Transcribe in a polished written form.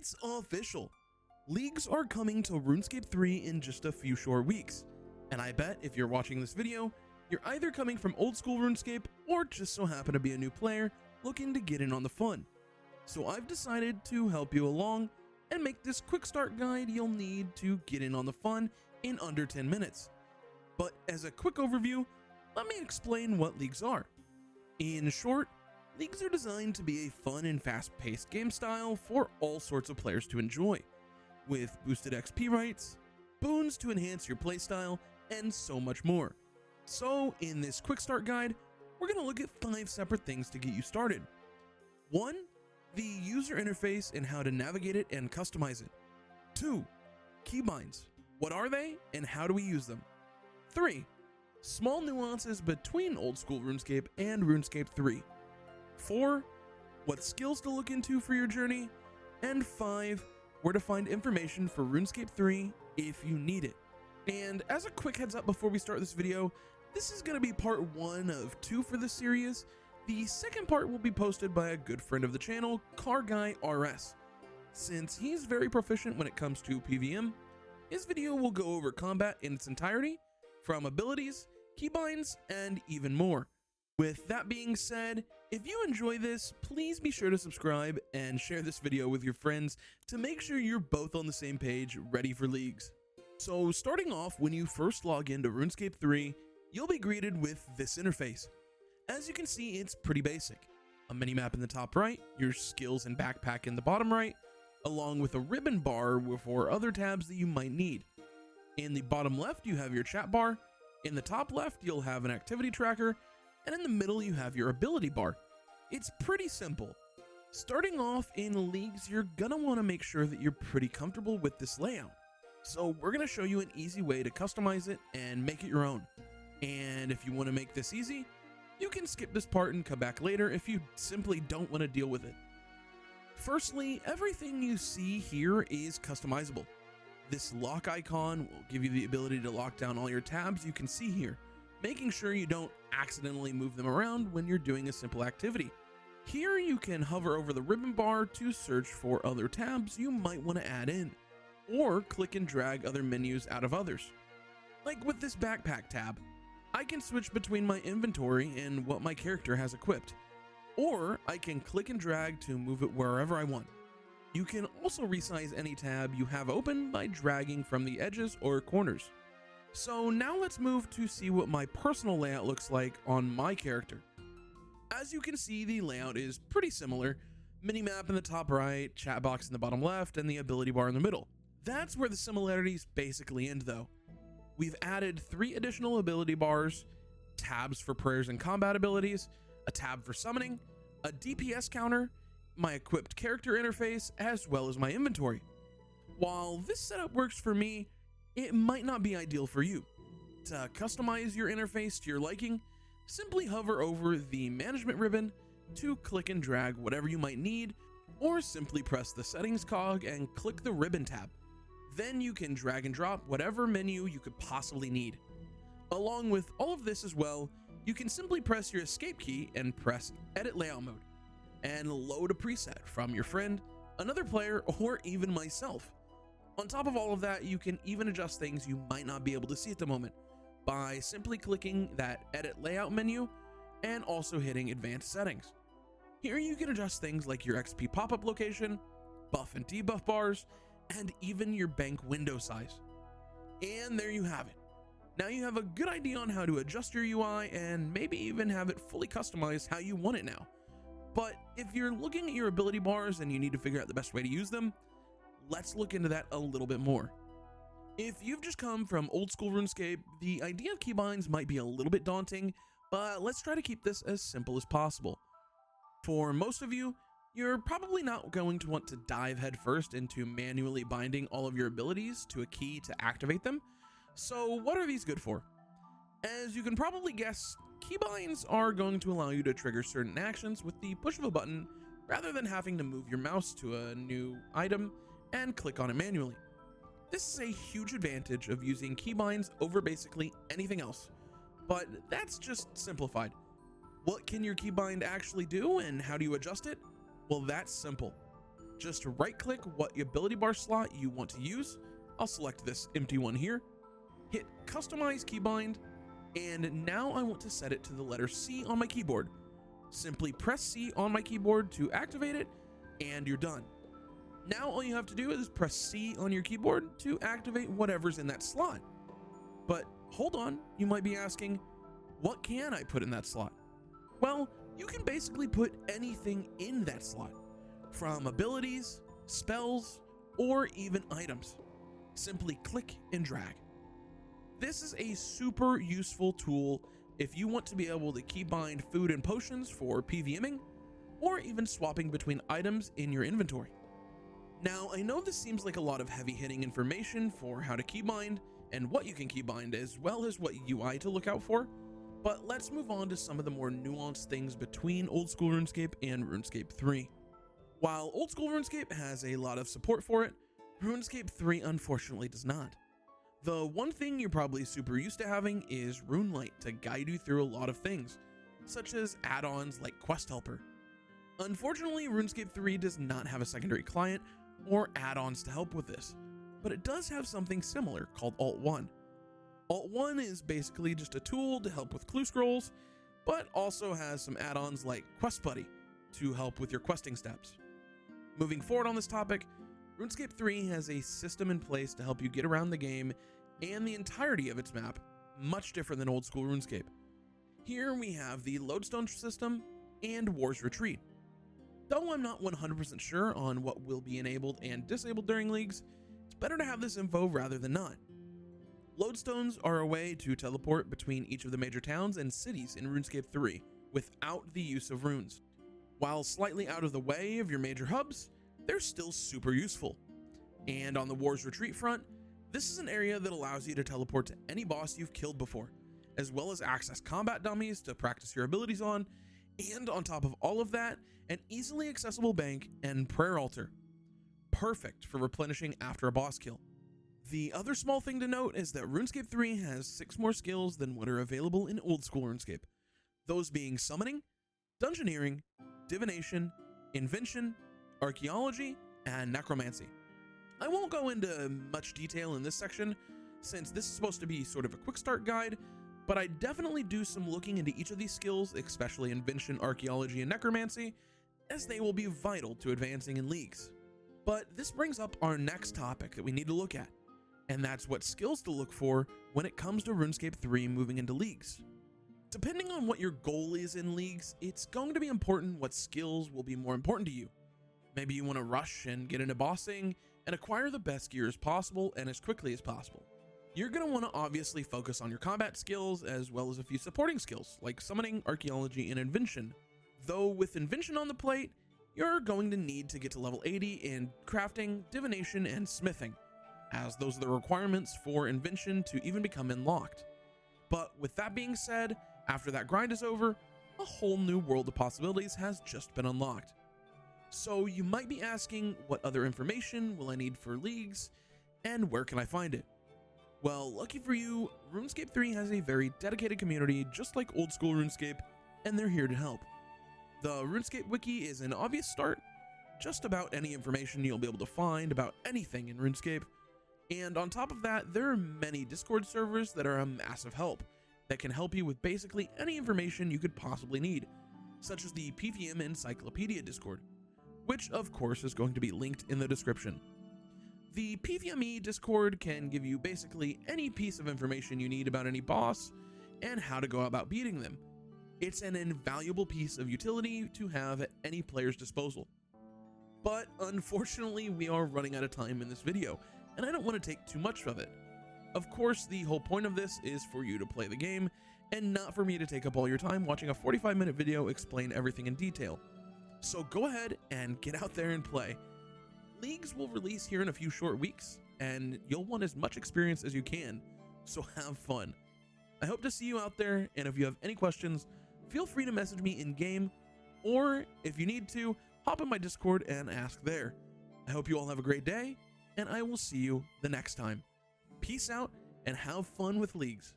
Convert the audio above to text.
It's official. Leagues are coming to RuneScape 3 in just a few short weeks, and I bet if you're watching this video, you're either coming from old school RuneScape or just so happen to be a new player looking to get in on the fun. So I've decided to help you along and make this quick start guide you'll need to get in on the fun in under 10 minutes. But as a quick overview, let me explain what leagues are. In short, leagues are designed to be a fun and fast-paced game style for all sorts of players to enjoy, with boosted XP rights, boons to enhance your playstyle, and so much more. So in this quick start guide, we're going to look at 5 separate things to get you started. 1. The user interface and how to navigate it and customize it. 2. Keybinds. What are they and how do we use them? 3. Small nuances between old school RuneScape and RuneScape 3. 4. What skills to look into for your journey. And 5. Where to find information for RuneScape 3 if you need it. And as a quick heads up before we start this video, this is going to be part 1 of 2 for the series. The second part will be posted by a good friend of the channel, Osrs. Since he's very proficient when it comes to PVM, his video will go over combat in its entirety, from abilities, keybinds, and even more. With that being said, if you enjoy this, please be sure to subscribe and share this video with your friends to make sure you're both on the same page, ready for leagues. So starting off, when you first log into RuneScape 3, you'll be greeted with this interface. As you can see, it's pretty basic. A minimap in the top right, your skills and backpack in the bottom right, along with a ribbon bar for other tabs that you might need. In the bottom left, you have your chat bar. In the top left, you'll have an activity tracker, and in the middle, you have your ability bar. It's pretty simple. Starting off in leagues, you're gonna wanna make sure that you're pretty comfortable with this layout. So we're gonna show you an easy way to customize it and make it your own. And if you wanna make this easy, you can skip this part and come back later if you simply don't wanna deal with it. Firstly, everything you see here is customizable. This lock icon will give you the ability to lock down all your tabs you can see here, making sure you don't accidentally move them around when you're doing a simple activity. Here you can hover over the ribbon bar to search for other tabs you might want to add in, or click and drag other menus out of others. Like with this backpack tab, I can switch between my inventory and what my character has equipped, or I can click and drag to move it wherever I want. You can also resize any tab you have open by dragging from the edges or corners. So now let's move to see what my personal layout looks like on my character. As you can see, the layout is pretty similar. Minimap in the top right, chat box in the bottom left, and the ability bar in the middle. That's where the similarities basically end though. We've added 3 additional ability bars, tabs for prayers and combat abilities, a tab for summoning, a DPS counter, my equipped character interface, as well as my inventory. While this setup works for me, it might not be ideal for you. To customize your interface to your liking, simply hover over the management ribbon to click and drag whatever you might need, or simply press the settings cog and click the ribbon tab. Then you can drag and drop whatever menu you could possibly need. Along with all of this as well, you can simply press your escape key and press edit layout mode, and load a preset from your friend, another player, or even myself. On top of all of that, you can even adjust things you might not be able to see at the moment by simply clicking that edit layout menu and also hitting advanced settings. Here you can adjust things like your XP pop-up location, buff and debuff bars, and even your bank window size. And there you have it. Now you have a good idea on how to adjust your UI and maybe even have it fully customized how you want it now. But if you're looking at your ability bars and you need to figure out the best way to use them, let's look into that a little bit more. If you've just come from old school RuneScape, the idea of keybinds might be a little bit daunting, but let's try to keep this as simple as possible. For most of you, you're probably not going to want to dive headfirst into manually binding all of your abilities to a key to activate them. So what are these good for? As you can probably guess, keybinds are going to allow you to trigger certain actions with the push of a button rather than having to move your mouse to a new item and click on it manually. This is a huge advantage of using keybinds over basically anything else, but that's just simplified. What can your keybind actually do and how do you adjust it? Well, that's simple. Just right click what ability bar slot you want to use. I'll select this empty one here, hit customize keybind, and now I want to set it to the letter C on my keyboard. Simply press C on my keyboard to activate it, and you're done. Now all you have to do is press C on your keyboard to activate whatever's in that slot. But hold on, you might be asking, what can I put in that slot? Well, you can basically put anything in that slot, from abilities, spells, or even items. Simply click and drag. This is a super useful tool if you want to be able to keybind food and potions for PVMing, or even swapping between items in your inventory. Now, I know this seems like a lot of heavy-hitting information for how to keybind and what you can keybind, as well as what UI to look out for, but let's move on to some of the more nuanced things between old school RuneScape and RuneScape 3. While old school RuneScape has a lot of support for it, RuneScape 3 unfortunately does not. The one thing you're probably super used to having is RuneLight to guide you through a lot of things, such as add-ons like Quest Helper. Unfortunately, RuneScape 3 does not have a secondary client or add-ons to help with this, but it does have something similar called Alt1. Alt1 is basically just a tool to help with clue scrolls, but also has some add-ons like Quest Buddy to help with your questing steps. Moving forward on this topic, RuneScape 3 has a system in place to help you get around the game and the entirety of its map, much different than old school RuneScape. Here we have the Lodestone system and War's Retreat. Though I'm not 100% sure on what will be enabled and disabled during leagues, it's better to have this info rather than not. Lodestones are a way to teleport between each of the major towns and cities in RuneScape 3 without the use of runes. While slightly out of the way of your major hubs, they're still super useful. And on the War's Retreat front, this is an area that allows you to teleport to any boss you've killed before, as well as access combat dummies to practice your abilities on, and on top of all of that, an easily accessible bank and prayer altar. Perfect for replenishing after a boss kill. The other small thing to note is that RuneScape 3 has 6 more skills than what are available in old school RuneScape, those being Summoning, Dungeoneering, Divination, Invention, Archaeology, and Necromancy. I won't go into much detail in this section, since this is supposed to be sort of a quick start guide, but I definitely do some looking into each of these skills, especially Invention, Archaeology, and Necromancy, as they will be vital to advancing in leagues. But this brings up our next topic that we need to look at, and that's what skills to look for when it comes to RuneScape 3 moving into leagues. Depending on what your goal is in leagues, it's going to be important what skills will be more important to you. Maybe you want to rush and get into bossing and acquire the best gear as possible and as quickly as possible. You're going to want to obviously focus on your combat skills as well as a few supporting skills like Summoning, Archaeology, and Invention. Though with Invention on the plate, you're going to need to get to level 80 in Crafting, Divination, and Smithing, as those are the requirements for Invention to even become unlocked. But with that being said, after that grind is over, a whole new world of possibilities has just been unlocked. So you might be asking, what other information will I need for leagues, and where can I find it? Well, lucky for you, RuneScape 3 has a very dedicated community just like old school RuneScape, and they're here to help. The RuneScape wiki is an obvious start, just about any information you'll be able to find about anything in RuneScape, and on top of that, there are many Discord servers that are a massive help, that can help you with basically any information you could possibly need, such as the PVM Encyclopedia Discord, which of course is going to be linked in the description. The PVME Discord can give you basically any piece of information you need about any boss and how to go about beating them. It's an invaluable piece of utility to have at any player's disposal. But unfortunately, we are running out of time in this video, and I don't want to take too much of it. Of course, the whole point of this is for you to play the game, and not for me to take up all your time watching a 45-minute video explain everything in detail. So go ahead and get out there and play. Leagues will release here in a few short weeks, and you'll want as much experience as you can, so have fun. I hope to see you out there, and if you have any questions, feel free to message me in-game, or if you need to, hop in my Discord and ask there. I hope you all have a great day, and I will see you the next time. Peace out, and have fun with leagues.